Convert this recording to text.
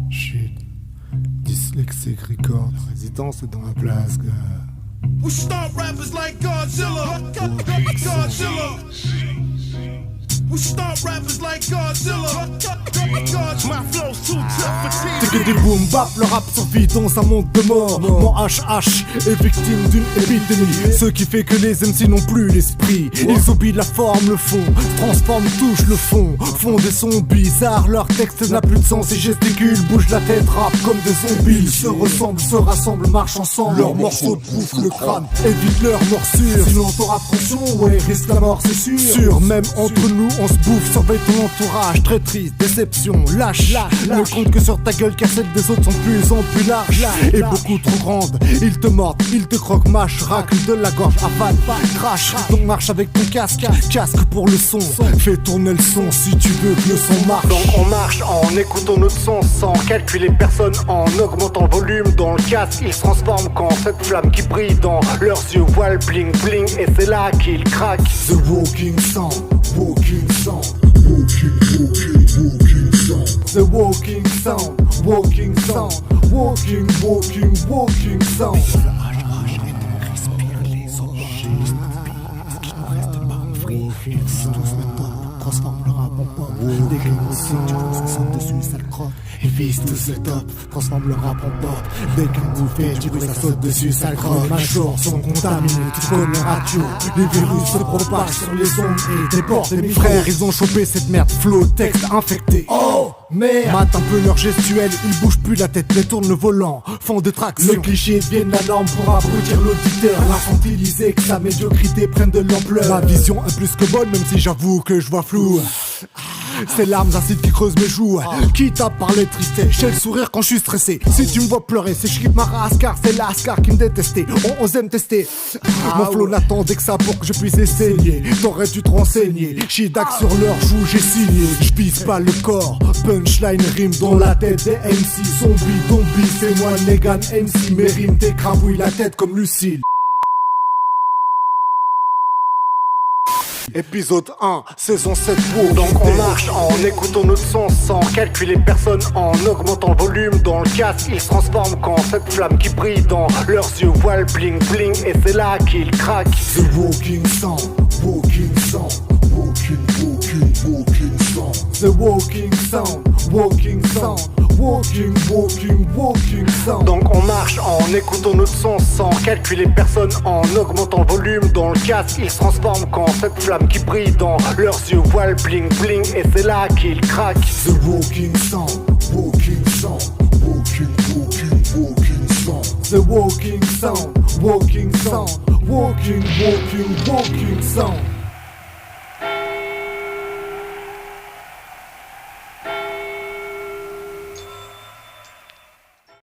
Shit. Dyslexic Record. La résidence est dans la place, gars. We start rappers like Godzilla. Godzilla. We start rappers like Godzilla. My flow's too tough for TV. T'es que des boom bap, le rap survit dans un monde de mort. Mon HH est victime d'une épidémie. Ce qui fait que les MC n'ont plus l'esprit. Ils oublient la forme, le fond, transforment, touchent le fond. Font des sons bizarres, leur texte n'a plus de sens. Ils gesticulent, bougent la tête, rap comme des zombies. Ils se ressemblent, se rassemblent, marchent ensemble. Leurs morceaux te bouffent le crâne, évite leur morsure. Sinon t'auras pression, ouais, risque la mort, c'est sûr. Même entre nous, on se bouffe, surveille ton entourage. Très triste, déception, lâche. Ne compte que sur ta gueule car celles des autres sont plus en plus larges et beaucoup trop grandes. Ils te mordent, ils te croquent, mâche, racle de la gorge, avale, crache. Donc marche avec ton casque pour le son. Fais tourner le son si tu veux que le son marche. Donc on marche en écoutant notre son sans calculer personne, en augmentant le volume dans le casque. Ils se transforment quand cette flamme qui brille dans leurs yeux voit le bling bling et c'est là qu'ils craquent. The walking sound, walking sound, walking sound. The walking sound, walking sound, walking sound. Respire les orgies. Ce qui nous reste marfré. Tous maintenant transforme le rap en pop. Dès que nous tu vois ça saute dessus, ça le croque. Ils visent tous le top, transforme le rap en pop. Dès qu'un bouffet, tu vois ça saute dessus, ça le croque. Les majors sont contaminés, tu connais la radio. Les virus se propagent sur les ondes et déportent les micros. Frères, ils ont chopé cette merde, flow, texte infecté. Oh merde, mate un peu leur gestuelle, ils bougent plus la tête, mais tournent le volant, font des tractions. Le cliché devient la norme pour abrutir l'auditeur. L'infantiliser, que sa médiocrité prenne de l'ampleur. Ma vision est plus que bonne, même si j'avoue que je vois flou. C'est l'arme d'acide qui creuse mes joues. Quitte à parler tristesse, j'ai le sourire quand je suis stressé. Si tu me vois pleurer, c'est que je quitte ma race car c'est l'ascar qui me détestait. On ose me tester. Mon flow n'attendait que ça pour que je puisse essayer. T'aurais dû te renseigner. Chidac sur leur joue, j'ai signé. Je vise pas le corps, punchline rime dans la tête des MC. Zombie, c'est moi Negan MC. Mes rimes t'écrabouillent la tête comme Lucille. Épisode 1, saison 7. Donc on marche en écoutant notre son sans calculer personne, en augmentant le volume dans le casque. Ils se transforment quand cette flamme qui brille dans leurs yeux voit le bling bling et c'est là qu'ils craquent. The walking sound, walking sound, walking sound. The walking sound, walking sound, walking sound. Donc on marche en écoutant notre son sans calculer personne, en augmentant le volume dans le casque. Ils se transforment quand cette flamme qui brille dans leurs yeux voit le bling bling et c'est là qu'ils craquent. The walking sound, walking sound, walking sound. The walking sound, walking sound, walking sound.